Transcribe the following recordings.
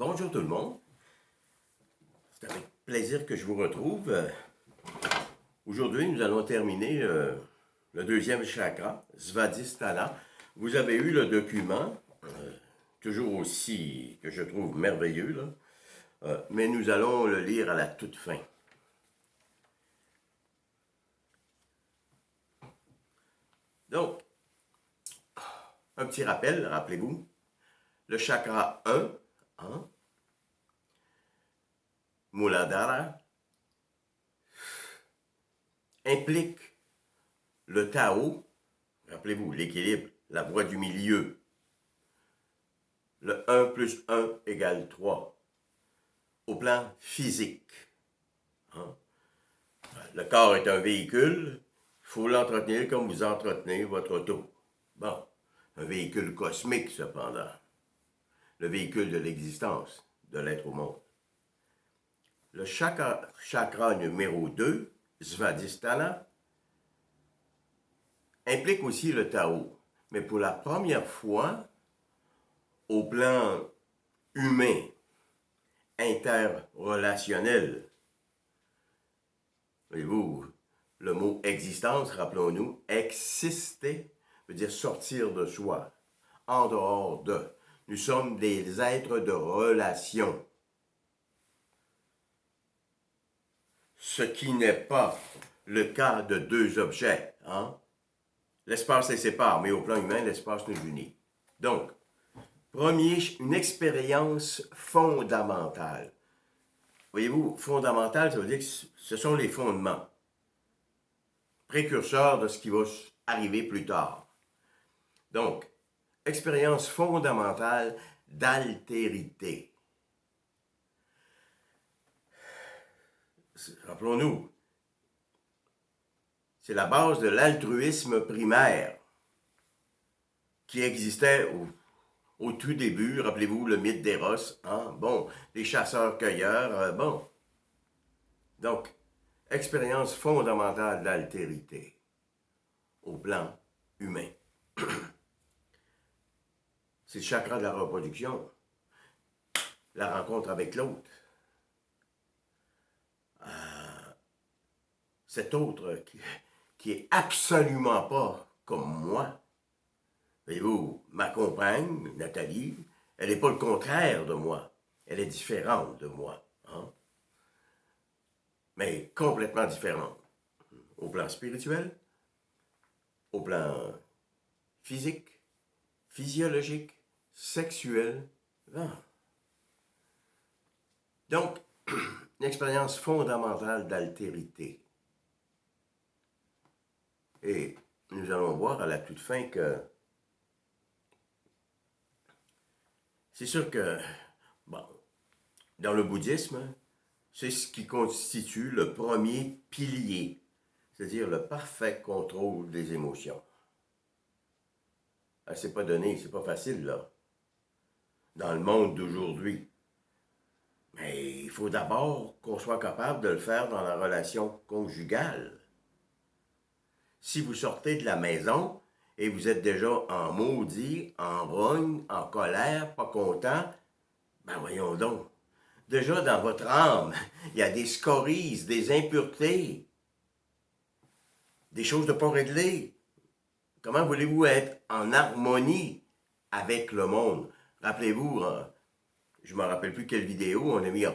Bonjour tout le monde. C'est avec plaisir que je vous retrouve. Aujourd'hui, nous allons terminer le deuxième chakra, Svadhisthana. Vous avez eu le document, toujours aussi que je trouve merveilleux, là, mais nous allons le lire à la toute fin. Donc, un petit rappel, rappelez-vous, le chakra 1, hein, Muladhara, implique le Tao, rappelez-vous, l'équilibre, la voie du milieu. Le 1 plus 1 égale 3. Au plan physique. Hein? Le corps est un véhicule, il faut l'entretenir comme vous entretenez votre auto. Bon, un véhicule cosmique cependant. Le véhicule de l'existence de l'être au monde. Le chakra numéro 2, Svadhisthana, implique aussi le Tao. Mais pour la première fois, au plan humain, interrelationnel. Voyez-vous, le mot existence, rappelons-nous, exister veut dire sortir de soi, en dehors de. Nous sommes des êtres de relation. Ce qui n'est pas le cas de deux objets. Hein? L'espace les sépare, mais au plan humain, l'espace nous unit. Donc, premier, une expérience fondamentale. Voyez-vous, fondamentale, ça veut dire que ce sont les fondements, précurseurs de ce qui va arriver plus tard. Donc, expérience fondamentale d'altérité. Rappelons-nous, c'est la base de l'altruisme primaire qui existait au tout début. Rappelez-vous le mythe d'Eros, hein? Bon, les chasseurs-cueilleurs, bon. Donc, expérience fondamentale d'altérité au plan humain. C'est le chakra de la reproduction, la rencontre avec l'autre. Cet autre qui est absolument pas comme moi. Voyez-vous, ma compagne, Nathalie, elle n'est pas le contraire de moi. Elle est différente de moi. Hein? Mais complètement différente. Au plan spirituel, au plan physique, physiologique, sexuel. Ah. Donc, une expérience fondamentale d'altérité. Et nous allons voir à la toute fin que c'est sûr que, bon, dans le bouddhisme, c'est ce qui constitue le premier pilier, c'est-à-dire le parfait contrôle des émotions. C'est pas donné, c'est pas facile, là, dans le monde d'aujourd'hui. Mais il faut d'abord qu'on soit capable de le faire dans la relation conjugale. Si vous sortez de la maison et vous êtes déjà en maudit, en rogne, en colère, pas content, ben voyons donc. Déjà dans votre âme, il y a des scories, des impuretés, des choses de pas réglées. Comment voulez-vous être en harmonie avec le monde? Rappelez-vous, je ne me rappelle plus quelle vidéo, on a mis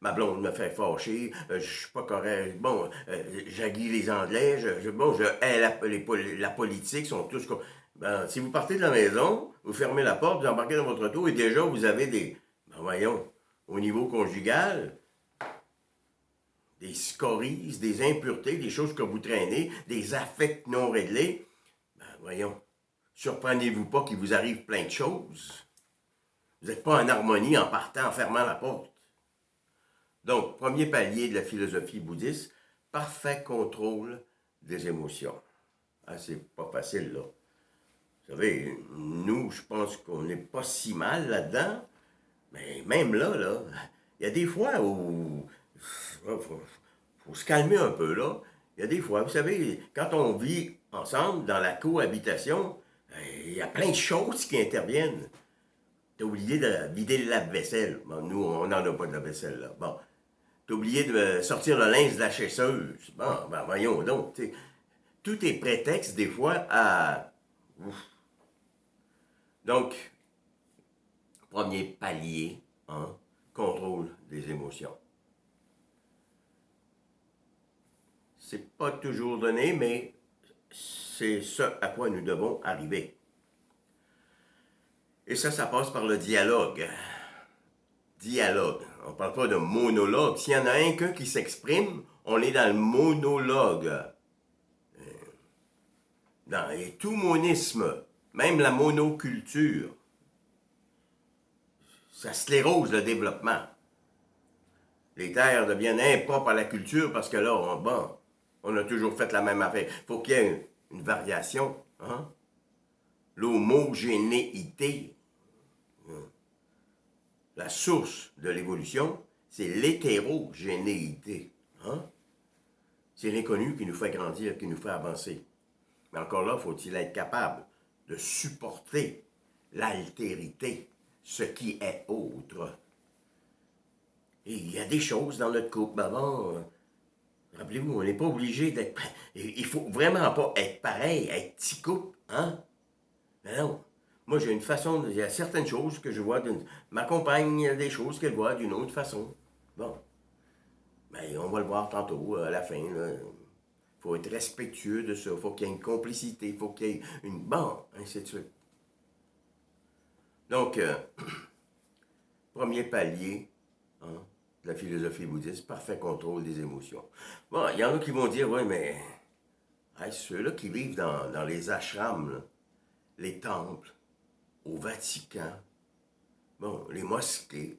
ma blonde me fait fâcher, je suis pas correct, bon, j'haïs les Anglais, je hais la politique, sont tous comme... Ben, si vous partez de la maison, vous fermez la porte, vous embarquez dans votre auto et déjà vous avez des... Ben voyons, au niveau conjugal, des scories, des impuretés, des choses que vous traînez, des affects non réglés. Ben voyons, surprenez-vous pas qu'il vous arrive plein de choses. Vous n'êtes pas en harmonie en partant, en fermant la porte. Donc, premier palier de la philosophie bouddhiste, parfait contrôle des émotions. C'est pas facile, là. Vous savez, nous, je pense qu'on n'est pas si mal là-dedans, mais même là, il y a des fois où il faut se calmer un peu, là. Il y a des fois, vous savez, quand on vit ensemble dans la cohabitation, il y a plein de choses qui interviennent. t'as oublié de vider le lave-vaisselle. Bon, nous, on n'en a pas de lave-vaisselle, là. Bon, t'as oublié de sortir le linge de la chasseuse. Bon, ben voyons donc, tu sais. Tout est prétexte, des fois, à... Ouf. Donc, premier palier, hein, contrôle des émotions. C'est pas toujours donné, mais c'est ce à quoi nous devons arriver. Et ça passe par le dialogue. Dialogue. On ne parle pas de monologue. S'il y en a un qu'un qui s'exprime, on est dans le monologue. Et tout monisme, même la monoculture, ça sclérose le développement. Les terres deviennent impropres à la culture parce que là, on a toujours fait la même affaire. Il faut qu'il y ait une variation. Hein? L'homogénéité. La source de l'évolution, c'est l'hétérogénéité. Hein? C'est l'inconnu qui nous fait grandir, qui nous fait avancer. Mais encore là, faut-il être capable de supporter l'altérité, ce qui est autre. Et il y a des choses dans notre couple. Rappelez-vous, on n'est pas obligé d'être... Il faut vraiment pas être pareil, être petit couple, hein? Mais non. Moi, j'ai une façon... Il y a certaines choses que je vois d'une... Ma compagne, il y a des choses qu'elle voit d'une autre façon. Bon. Mais on va le voir tantôt, à la fin. Il faut être respectueux de ça. Il faut qu'il y ait une complicité. Il faut qu'il y ait une... Bon, ainsi de suite. Donc, premier palier, hein, de la philosophie bouddhiste, parfait contrôle des émotions. Bon, il y en a qui vont dire, oui, mais ceux-là qui vivent dans les ashrams, là, les temples, au Vatican, bon, les mosquées,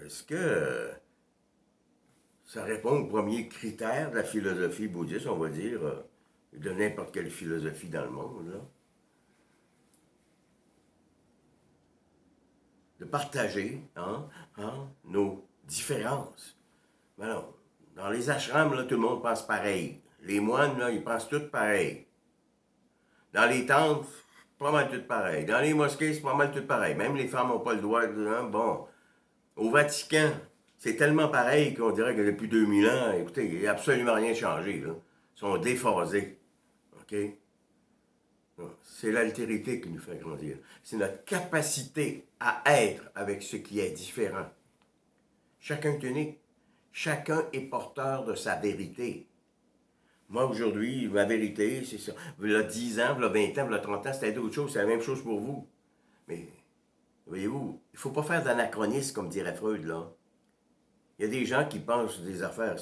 est-ce que ça répond au premier critère de la philosophie bouddhiste, on va dire, de n'importe quelle philosophie dans le monde, là? De partager nos différences. Mais non, dans les ashrams, là, tout le monde pense pareil. Les moines, là, ils pensent tous pareil. Dans les temples, pas mal tout pareil. Dans les mosquées, c'est pas mal tout pareil. Même les femmes n'ont pas le droit de... Hein, bon, au Vatican, c'est tellement pareil qu'on dirait que depuis 2000 ans, écoutez, il n'y a absolument rien changé. Là. Ils sont déphasés. OK? C'est l'altérité qui nous fait grandir. C'est notre capacité à être avec ce qui est différent. Chacun est unique. Chacun est porteur de sa vérité. Moi, aujourd'hui, ma vérité, c'est ça. Il y a 10 ans, il y a 20 ans, il y a 30 ans, c'était d'autres choses. C'est la même chose pour vous. Mais, voyez-vous, il ne faut pas faire d'anachronisme, comme dirait Freud, là. Il y a des gens qui pensent des affaires,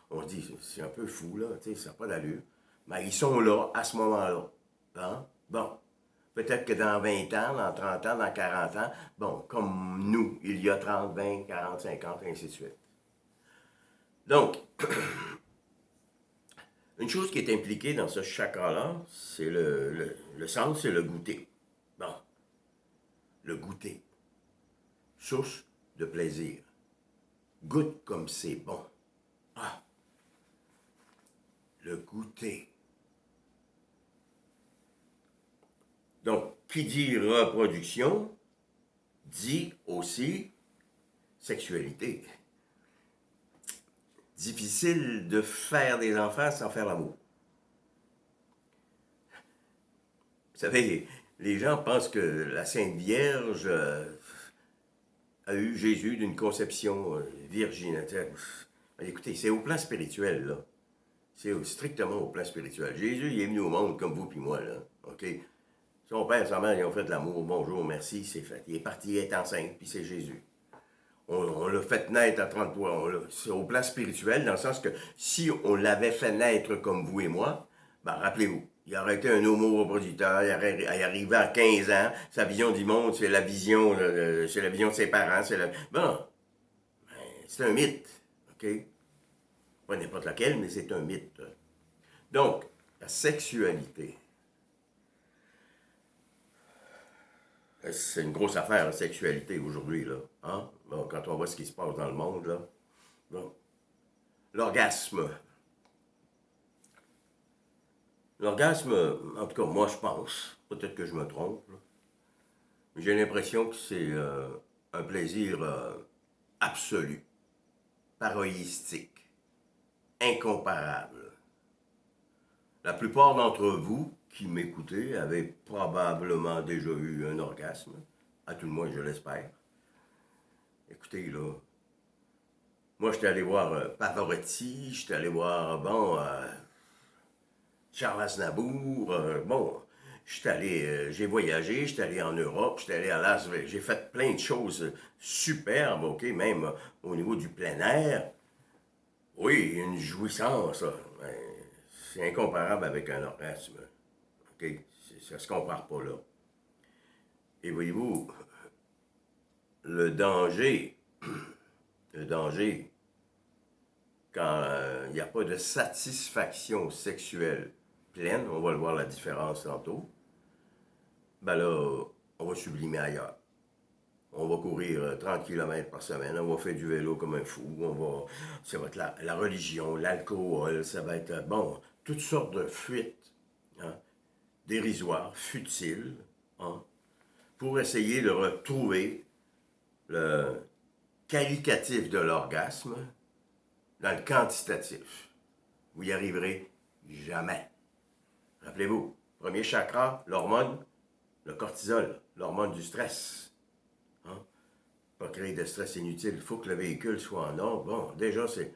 on se dit, c'est un peu fou, là, tu sais, ça n'a pas d'allure. Mais ils sont là, à ce moment-là. Hein? Bon. Peut-être que dans 20 ans, dans 30 ans, dans 40 ans, bon, comme nous, il y a 30, 20, 40, 50, ainsi de suite. Donc, une chose qui est impliquée dans ce chakra-là, c'est le sens, c'est le goûter. Bon, le goûter. Source de plaisir. Goûte comme c'est bon. Ah, le goûter. Donc, qui dit reproduction, dit aussi sexualité. Difficile de faire des enfants sans faire l'amour. Vous savez, les gens pensent que la Sainte Vierge a eu Jésus d'une conception virgine. Écoutez, c'est au plan spirituel, là. C'est strictement au plan spirituel. Jésus, il est venu au monde comme vous puis moi, là. OK? Son père et sa mère, ils ont fait de l'amour. Bonjour, merci, c'est fait. Il est parti, il est enceinte, puis c'est Jésus. On l'a fait naître à 33. C'est au plan spirituel, dans le sens que si on l'avait fait naître comme vous et moi, ben rappelez-vous, il aurait été un homo reproducteur, il arrivait à 15 ans, sa vision du monde, c'est la vision, c'est la vision de ses parents, Bon, ben, c'est un mythe, OK? Pas n'importe lequel, mais c'est un mythe. Donc, la sexualité. C'est une grosse affaire, la sexualité, aujourd'hui, là. Hein? Bon, quand on voit ce qui se passe dans le monde, là. Bon. L'orgasme. L'orgasme, en tout cas, moi, je pense, peut-être que je me trompe, là, J'ai l'impression que c'est un plaisir absolu, paroïstique, incomparable. La plupart d'entre vous qui m'écoutez avez probablement déjà eu un orgasme, à tout le moins je l'espère. Écoutez, là, moi j'étais allé voir Pavarotti, j'étais allé voir, bon, Charles Aznavour, bon, j'ai voyagé, j'étais allé en Europe, j'étais allé à Las Vegas, j'ai fait plein de choses superbes, ok, même au niveau du plein air. Oui, une jouissance, c'est incomparable avec un orgasme, ok, ça se compare pas là. Et voyez-vous, le danger, le danger, quand il n'y a pas de satisfaction sexuelle pleine, on va le voir la différence tantôt, ben là, on va sublimer ailleurs. On va courir 30 km par semaine, on va faire du vélo comme un fou, ça va être la religion, l'alcool, ça va être, bon, toutes sortes de fuites, hein, dérisoires, futiles, hein, pour essayer de retrouver le qualitatif de l'orgasme dans le quantitatif. Vous y arriverez jamais. Rappelez-vous, premier chakra, l'hormone, le cortisol, l'hormone du stress. Hein? Pas créer de stress inutile. Il faut que le véhicule soit en ordre. Bon, déjà, c'est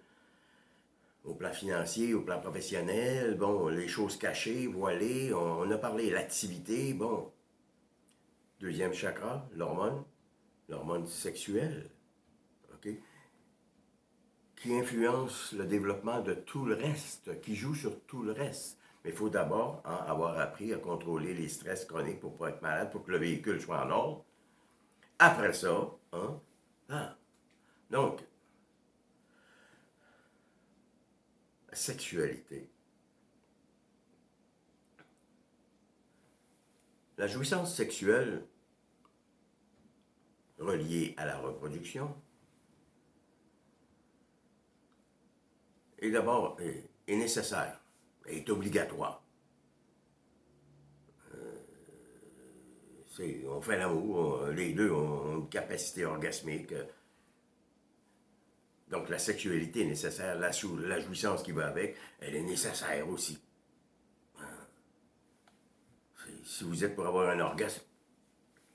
au plan financier, au plan professionnel, bon, les choses cachées, voilées, on a parlé de l'activité, bon. Deuxième chakra, l'hormone sexuelle, ok, qui influence le développement de tout le reste, qui joue sur tout le reste. Mais il faut d'abord avoir appris à contrôler les stress chroniques pour ne pas être malade, pour que le véhicule soit en ordre. Après ça, hein, ah, donc, la sexualité. La jouissance sexuelle reliée à la reproduction est d'abord est nécessaire, est obligatoire. On fait l'amour, les deux ont une capacité orgasmique. Donc la sexualité est nécessaire, la jouissance qui va avec, elle est nécessaire aussi. Si vous êtes pour avoir un orgasme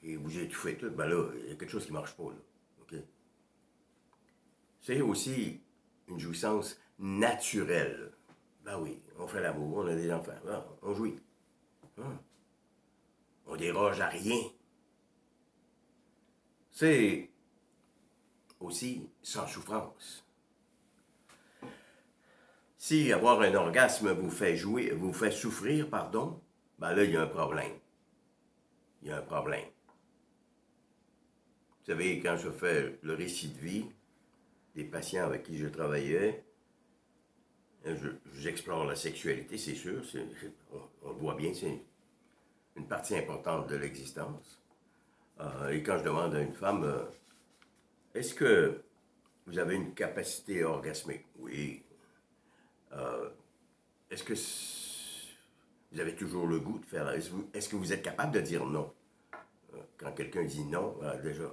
et vous étouffez tout, ben là, il y a quelque chose qui ne marche pas. Là. Okay? C'est aussi une jouissance naturelle. Ben oui, on fait l'amour, on a des enfants, ben, on jouit. Hein? On déroge à rien. C'est aussi sans souffrance. Si avoir un orgasme vous fait jouer, vous fait souffrir, pardon, ben là, il y a un problème. Il y a un problème. Vous savez, quand je fais le récit de vie des patients avec qui je travaillais, j'explore la sexualité, c'est sûr, on le voit bien, c'est une partie importante de l'existence. Et quand je demande à une femme, est-ce que vous avez une capacité orgasmique? Oui. Est-ce que vous avez toujours le goût de faire... Est-ce que vous êtes capable de dire non? Quand quelqu'un dit non, déjà,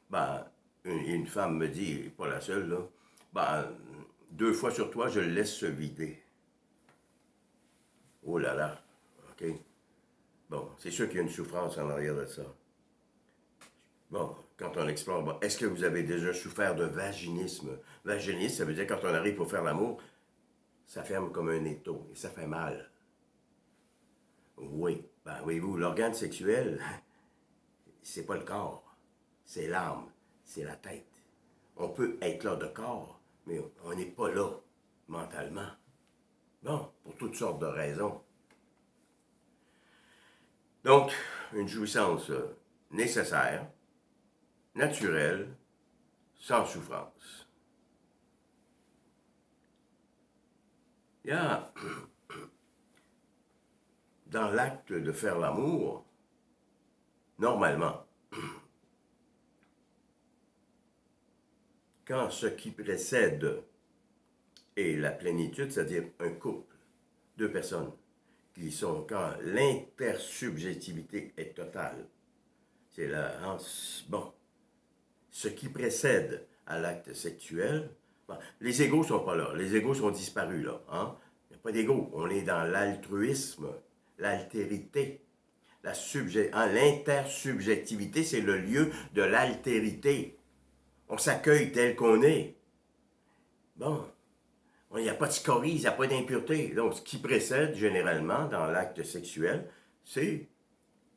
ben, une femme me dit, pas la seule, là, ben, 2 fois sur 3, je le laisse se vider. Oh là là, OK. Bon, c'est sûr qu'il y a une souffrance en arrière de ça. Bon, quand on explore, bon, est-ce que vous avez déjà souffert de vaginisme? Vaginisme, ça veut dire quand on arrive pour faire l'amour, ça ferme comme un étau et ça fait mal. Oui, ben voyez-vous, l'organe sexuel, c'est pas le corps, c'est l'âme, c'est la tête. On peut être là de corps, mais on n'est pas là mentalement. Bon, pour toutes sortes de raisons. Donc, une jouissance nécessaire, naturelle, sans souffrance. Il y a, dans l'acte de faire l'amour, normalement, quand ce qui précède est la plénitude, c'est-à-dire un couple, 2 personnes, qui sont quand l'intersubjectivité est totale, C'est bon, ce qui précède à l'acte sexuel. Bon, les égos sont pas là. Les égos sont disparus, là. Hein? Il n'y a pas d'égos. On est dans l'altruisme, l'altérité. L'intersubjectivité, c'est le lieu de l'altérité. On s'accueille tel qu'on est. Bon, il n'y a pas de scories, il n'y a pas d'impureté. Donc, ce qui précède généralement dans l'acte sexuel, c'est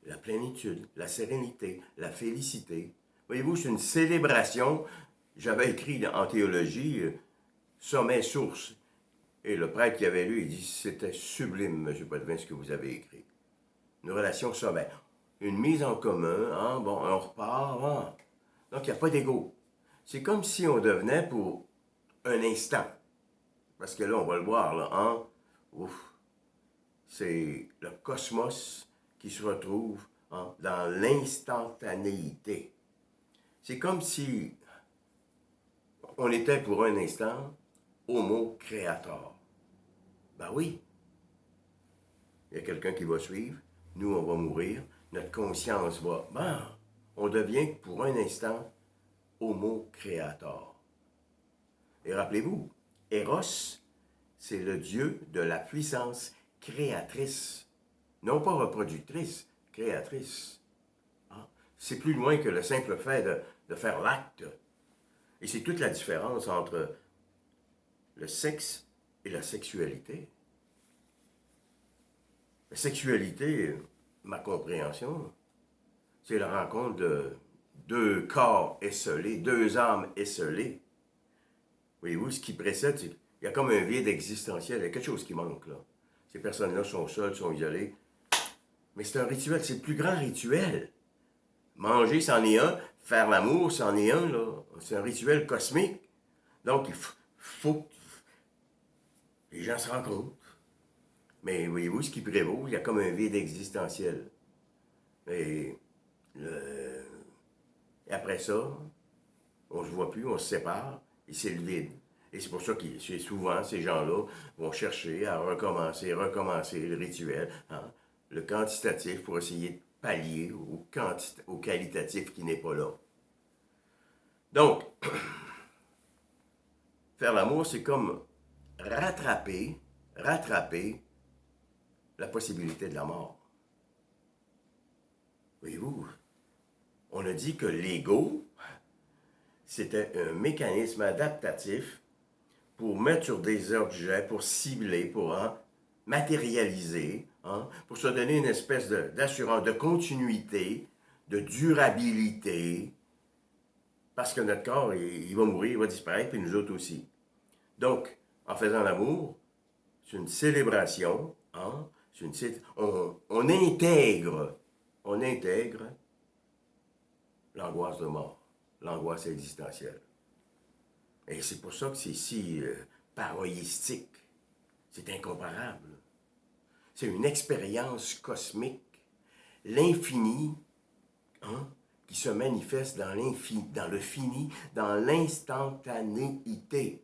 la plénitude, la sérénité, la félicité. Voyez-vous, c'est une célébration. J'avais écrit en théologie sommet source. Et le prêtre qui avait lu, il dit c'était sublime, M. Potvin, ce que vous avez écrit. Une relation sommet. Une mise en commun, hein, bon, on repart. Hein. Donc, il n'y a pas d'ego. C'est comme si on devenait pour un instant. Parce que là, on va le voir, là, hein? Ouf. C'est le cosmos qui se retrouve hein, dans l'instantanéité. C'est comme si on était pour un instant homo créateur. Ben oui, il y a quelqu'un qui va suivre, nous on va mourir, notre conscience va... Ben, on devient pour un instant homo créateur. Et rappelez-vous, Eros, c'est le dieu de la puissance créatrice. Non pas reproductrice, créatrice. Hein? C'est plus loin que le simple fait de faire l'acte. Et c'est toute la différence entre le sexe et la sexualité. La sexualité, ma compréhension, c'est la rencontre de deux corps esselés, deux âmes esselées. Voyez-vous, ce qui précède, c'est qu'il y a comme un vide existentiel, il y a quelque chose qui manque là. Ces personnes-là sont seules, sont isolées. Mais c'est un rituel, c'est le plus grand rituel. Manger, c'en est un. Faire l'amour, c'en est un, là. C'est un rituel cosmique. Donc, il faut que les gens se rencontrent. Mais voyez-vous, ce qui prévaut, il y a comme un vide existentiel. Et, et après ça, on ne se voit plus, on se sépare, et c'est le vide. Et c'est pour ça que souvent, ces gens-là vont chercher à recommencer le rituel, hein, le quantitatif pour essayer de pallier au qualitatif qui n'est pas là. Donc, faire l'amour, c'est comme rattraper la possibilité de la mort. Voyez-vous, on a dit que l'ego, c'était un mécanisme adaptatif pour mettre sur des objets, pour cibler, pour hein, matérialiser, hein, pour se donner une espèce d'assurance, de continuité, de durabilité, parce que notre corps, il va mourir, il va disparaître, puis nous autres aussi. Donc, en faisant l'amour, c'est une célébration, hein, on intègre l'angoisse de mort, l'angoisse existentielle. Et c'est pour ça que c'est si paroïstique. C'est incomparable. C'est une expérience cosmique. L'infini, hein, qui se manifeste dans l'infini, dans le fini, dans l'instantanéité.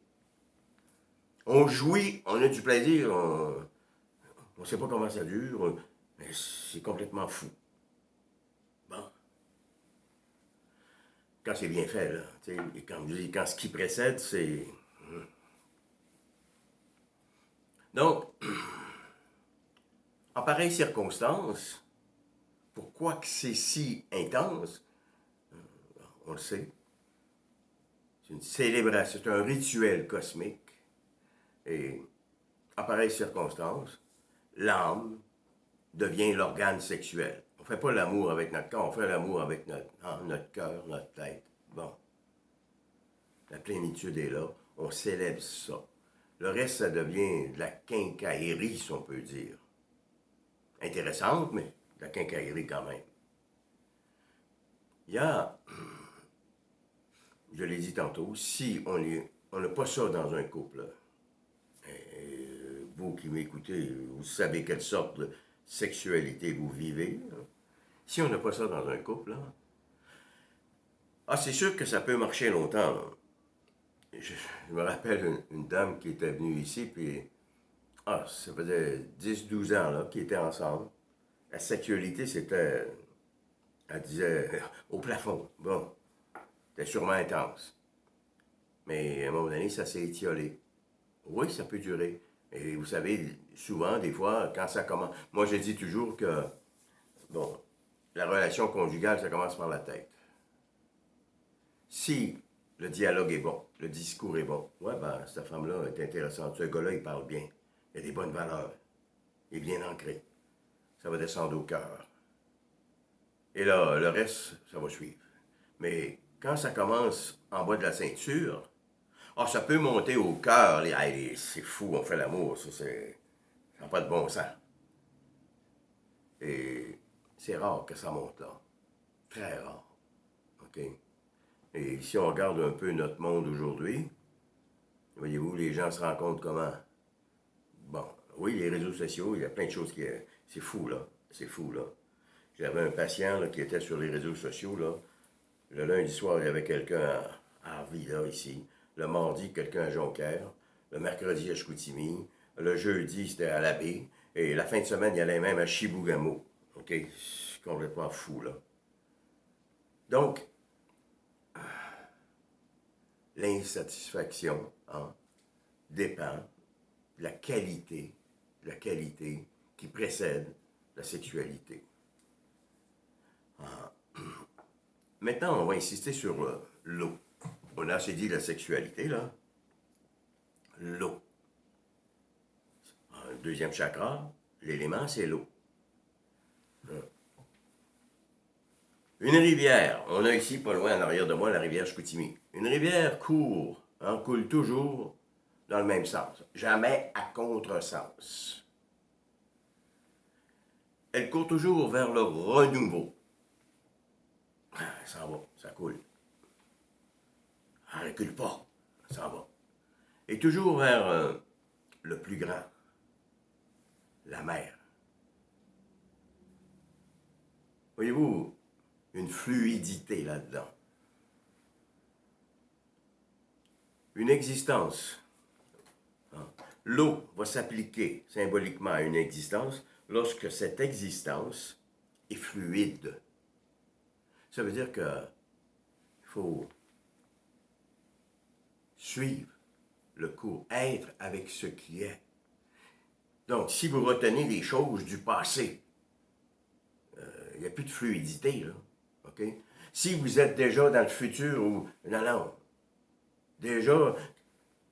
On jouit, on a du plaisir, on ne sait pas comment ça dure, mais c'est complètement fou. Bon. Quand c'est bien fait, là. Et quand je dis, quand ce qui précède, c'est... Donc, en pareille circonstance, pourquoi que c'est si intense, on le sait. C'est une célébration, c'est un rituel cosmique. Et en pareille circonstance, l'âme devient l'organe sexuel. On ne fait pas l'amour avec notre corps, on fait l'amour avec notre cœur, notre tête. Bon. La plénitude est là, on célèbre ça. Le reste, ça devient de la quincaillerie, si on peut dire. Intéressante, mais de la quincaillerie quand même. Il y a, je l'ai dit tantôt, si on n'a pas ça dans un couple, vous qui m'écoutez, vous savez quelle sorte de sexualité vous vivez. Hein. Si on n'a pas ça dans un couple, c'est sûr que ça peut marcher longtemps. Là. Je me rappelle une dame qui était venue ici, puis ça faisait 10-12 ans qu'ils étaient ensemble. La sexualité, c'était Elle disait au plafond. Bon, c'était sûrement intense. Mais à un moment donné, ça s'est étiolé. Oui, ça peut durer. Et vous savez, souvent, des fois, quand ça commence. Moi, je dis toujours que, bon, la relation conjugale, ça commence par la tête. Si le dialogue est bon, le discours est bon, ouais, ben, cette femme-là est intéressante. Ce gars-là, il parle bien. Il a des bonnes valeurs. Il est bien ancré. Ça va descendre au cœur. Et là, le reste, ça va suivre. Mais quand ça commence en bas de la ceinture, ah, ça peut monter au cœur. C'est fou, on fait l'amour. Ça n'a pas de bon sens. Et c'est rare que ça monte là. Très rare. OK? Et si on regarde un peu notre monde aujourd'hui, voyez-vous, les gens se rencontrent comment? Bon, oui, les réseaux sociaux, il y a plein de choses qui... C'est fou, là. C'est fou, là. J'avais un patient là, qui était sur les réseaux sociaux, là. Le lundi soir, il y avait quelqu'un à Harvey, là, ici. Le mardi, quelqu'un à Jonquière. Le mercredi, à Chicoutimi. Le jeudi, c'était à la baie. Et la fin de semaine, il allait même à Chibougamau. OK? C'est complètement fou, là. Donc, l'insatisfaction, hein, dépend de la qualité qui précède la sexualité. Ah. Maintenant, on va insister sur l'eau. On a assez dit la sexualité, là. L'eau. Un deuxième chakra, l'élément, c'est l'eau. Une rivière. On a ici, pas loin en arrière de moi, la rivière Chicoutimi. Une rivière coule toujours dans le même sens. Jamais à contresens. Elle court toujours vers le renouveau. Ça va, ça coule. Elle recule pas, ça va. Et toujours vers le plus grand, la mer. Voyez-vous, une fluidité là-dedans. Une existence. Hein. L'eau va s'appliquer symboliquement à une existence lorsque cette existence est fluide. Ça veut dire qu'il faut suivre le cours, être avec ce qui est. Donc, si vous retenez les choses du passé, il n'y a plus de fluidité, là. OK? Si vous êtes déjà dans le futur ou... Non, non. Déjà,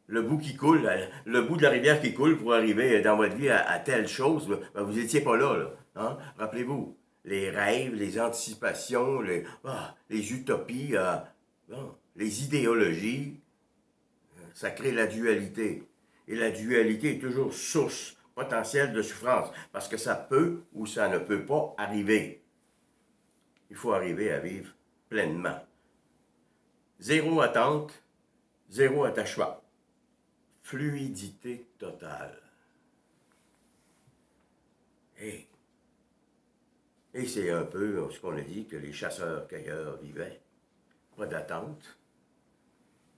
le bout qui coule, le bout de la rivière qui coule pour arriver dans votre vie à telle chose, ben, vous n'étiez pas là, là. Hein? Rappelez-vous, les rêves, les anticipations, les utopies, bon, les idéologies, ça crée la dualité. Et la dualité est toujours source potentielle de souffrance, parce que ça peut ou ça ne peut pas arriver. Il faut arriver à vivre pleinement. Zéro attente, zéro attachement. Fluidité totale. Et, et c'est un peu ce qu'on a dit que les chasseurs-cueilleurs vivaient. Pas d'attente,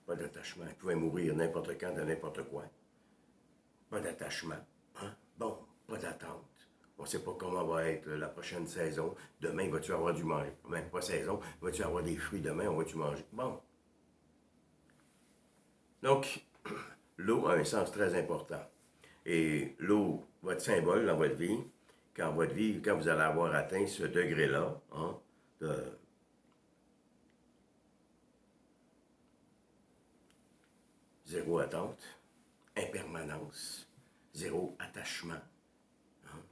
pas d'attachement. Ils pouvaient mourir n'importe quand de n'importe quoi. Pas d'attachement. Hein? Bon, pas d'attente. On ne sait pas comment va être la prochaine saison. Demain, vas-tu avoir du manger? Même pas saison. Vas-tu avoir des fruits demain? On va-tu manger? Bon. Donc, l'eau a un sens très important. Et l'eau, votre symbole dans votre vie, quand vous allez avoir atteint ce degré-là, hein, de zéro attente, impermanence, zéro attachement, hein,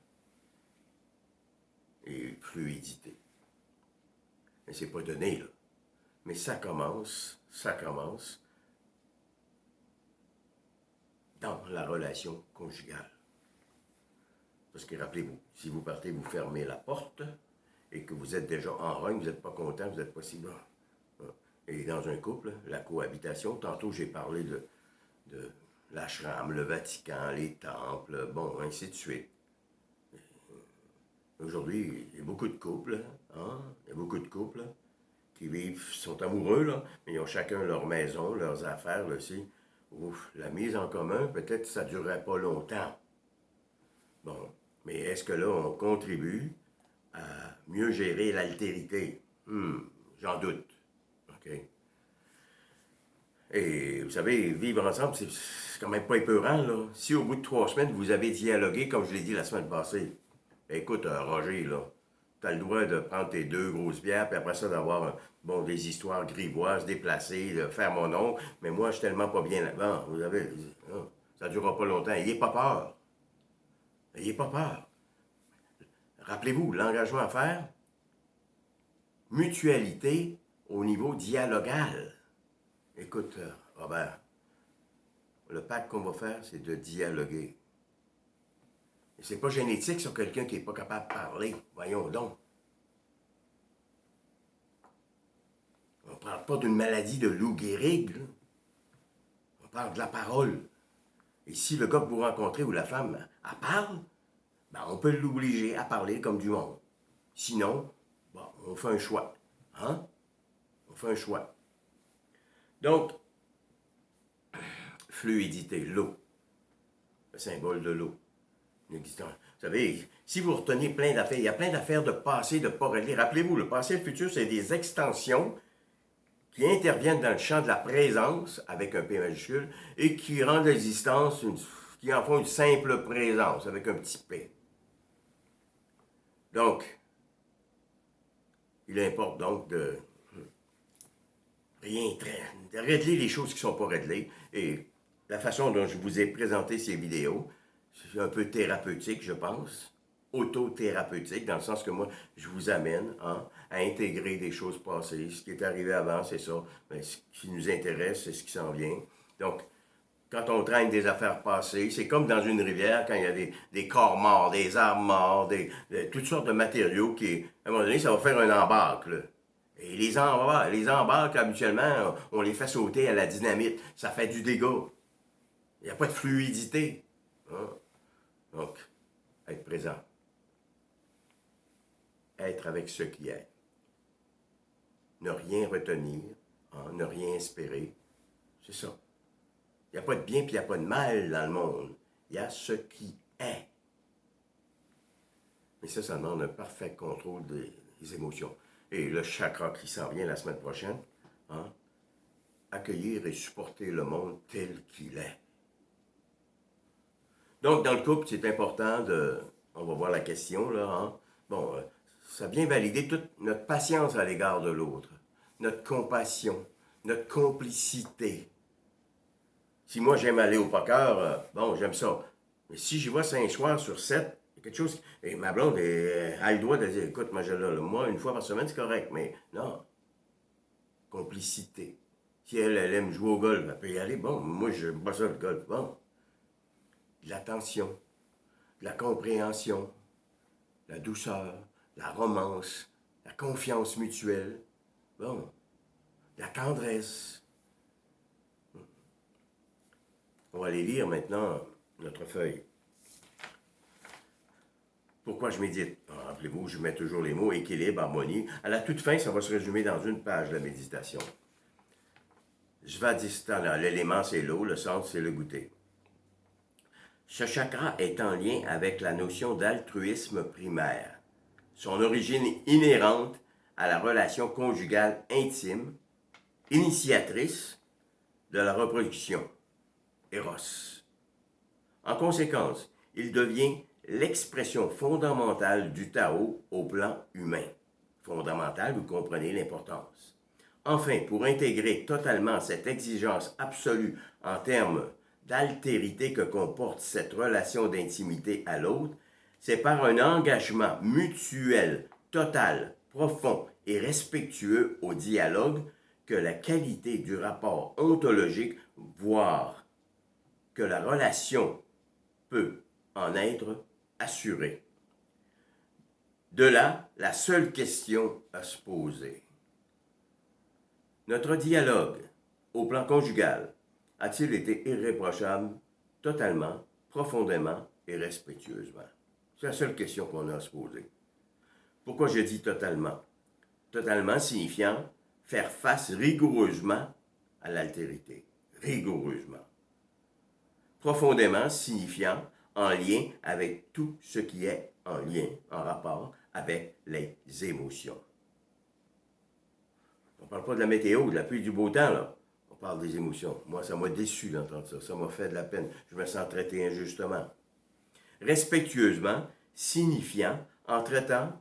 et fluidité. Mais c'est pas donné, là. Mais ça commence dans la relation conjugale. Parce que rappelez-vous, si vous partez, vous fermez la porte et que vous êtes déjà en rogne, vous n'êtes pas content, vous n'êtes pas si bon. Et dans un couple, la cohabitation, tantôt j'ai parlé de l'ashram, le Vatican, les temples, bon, ainsi de suite. Aujourd'hui, il y a beaucoup de couples, hein? Il y a beaucoup de couples qui vivent, sont amoureux, là, mais ils ont chacun leur maison, leurs affaires, là, aussi. Ouf, la mise en commun, peut-être que ça ne durerait pas longtemps. Bon, mais est-ce que là, on contribue à mieux gérer l'altérité. J'en doute. OK? Et vous savez, vivre ensemble, c'est quand même pas épeurant, là. Si au bout de 3 semaines, vous avez dialogué, comme je l'ai dit la semaine passée, écoute, Roger, là, t'as le droit de prendre tes 2 grosses bières, puis après ça, d'avoir, bon, des histoires grivoises, déplacées, de faire mon nom, mais moi, je suis tellement pas bien là-dedans. Vous avez, ça ne durera pas longtemps. Ayez pas peur. Ayez pas peur. Rappelez-vous, l'engagement à faire, mutualité au niveau dialogal. Écoute, Robert, le pacte qu'on va faire, c'est de dialoguer. Et c'est pas génétique sur quelqu'un qui n'est pas capable de parler. Voyons donc. On ne parle pas d'une maladie de Lou Gehrig. On parle de la parole. Et si le gars que vous rencontrez ou la femme, elle parle, ben on peut l'obliger à parler comme du monde. Sinon, bon, on fait un choix. Hein? On fait un choix. Donc, fluidité, l'eau. Le symbole de l'eau. Vous savez, si vous retenez plein d'affaires, il y a plein d'affaires de passé, de pas réglées. Rappelez-vous, le passé et le futur, c'est des extensions qui interviennent dans le champ de la présence, avec un P majuscule, et qui rendent l'existence, qui en font une simple présence, avec un petit P. Donc, il importe donc de régler les choses qui ne sont pas réglées. Et la façon dont je vous ai présenté ces vidéos, c'est un peu thérapeutique, je pense. Autothérapeutique, dans le sens que moi, je vous amène à intégrer des choses passées. Ce qui est arrivé avant, c'est ça. Mais ce qui nous intéresse, c'est ce qui s'en vient. Donc, quand on traîne des affaires passées, c'est comme dans une rivière, quand il y a des corps morts, des arbres morts, toutes sortes de matériaux qui, à un moment donné, ça va faire un embarque, là. Et les embarques, habituellement, on les fait sauter à la dynamite. Ça fait du dégât. Il n'y a pas de fluidité. Hein? Donc, être présent. Être avec ce qui est. Ne rien retenir, ne rien espérer. C'est ça. Il n'y a pas de bien et il n'y a pas de mal dans le monde. Il y a ce qui est. Mais ça demande un parfait contrôle des émotions. Et le chakra qui s'en vient la semaine prochaine, accueillir et supporter le monde tel qu'il est. Donc, dans le couple, c'est important on va voir la question, là, Bon, ça vient valider toute notre patience à l'égard de l'autre, notre compassion, notre complicité. Si moi, j'aime aller au poker, bon, j'aime ça. Mais si j'y vais 5 soirs sur 7, il y a quelque chose... Et ma blonde a le droit de dire, écoute, moi, une fois par semaine, c'est correct, mais non. Complicité. Si elle aime jouer au golf, elle peut y aller. Bon, moi, je n'aime pas ça, le golf. Bon. De l'attention, de la compréhension, la douceur, la romance, la confiance mutuelle. Bon. La tendresse. On va aller lire maintenant notre feuille. Pourquoi je médite? Rappelez-vous, je mets toujours les mots équilibre, harmonie. À la toute fin, ça va se résumer dans une page de méditation. Svadhisthana, l'élément c'est l'eau, le centre c'est le goûter. Ce chakra est en lien avec la notion d'altruisme primaire. Son origine inhérente à la relation conjugale intime, initiatrice de la reproduction, Eros. En conséquence, il devient l'expression fondamentale du Tao au plan humain. Fondamentale, vous comprenez l'importance. Enfin, pour intégrer totalement cette exigence absolue en termes d'altérité que comporte cette relation d'intimité à l'autre, c'est par un engagement mutuel, total, profond et respectueux au dialogue que la qualité du rapport ontologique, voire que la relation peut en être assurée. De là, la seule question à se poser. Notre dialogue, au plan conjugal, a-t-il été irréprochable, totalement, profondément et respectueusement? C'est la seule question qu'on a à se poser. Pourquoi je dis totalement? Totalement signifiant faire face rigoureusement à l'altérité. Rigoureusement. Profondément signifiant en lien avec tout ce qui est en lien, en rapport avec les émotions. On ne parle pas de la météo, de la pluie, du beau temps, là. On parle des émotions. Moi, ça m'a déçu d'entendre ça. Ça m'a fait de la peine. Je me sens traité injustement. Respectueusement, signifiant, en traitant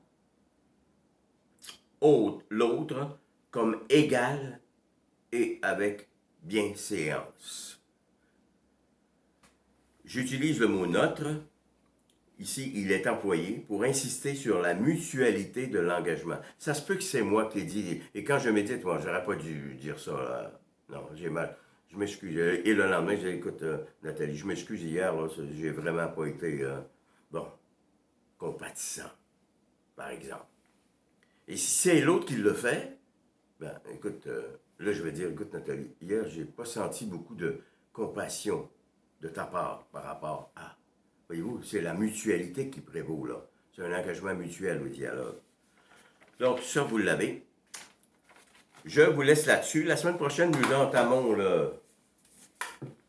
l'autre comme égal et avec bienséance. J'utilise le mot notre. Ici, il est employé pour insister sur la mutualité de l'engagement. Ça se peut que c'est moi qui l'ai dit. Et quand je médite, moi, j'aurais pas dû dire ça. Là. Non, j'ai mal. Je m'excuse. Et le lendemain, j'ai dit, écoute, Nathalie, je m'excuse hier, là, j'ai vraiment pas été, bon, compatissant, par exemple. Et si c'est l'autre qui le fait, ben, écoute, là, je vais dire, écoute, Nathalie, hier, j'ai pas senti beaucoup de compassion de ta part par rapport à. Voyez-vous, c'est la mutualité qui prévaut, là. C'est un engagement mutuel au dialogue. Donc, ça, vous l'avez. Je vous laisse là-dessus. La semaine prochaine, nous entamons le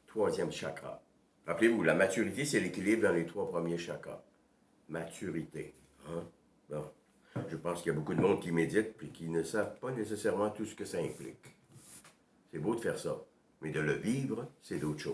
troisième chakra. Rappelez-vous, la maturité, c'est l'équilibre dans les trois premiers chakras. Maturité. Hein? Bon. Je pense qu'il y a beaucoup de monde qui médite et qui ne savent pas nécessairement tout ce que ça implique. C'est beau de faire ça, mais de le vivre, c'est d'autre chose.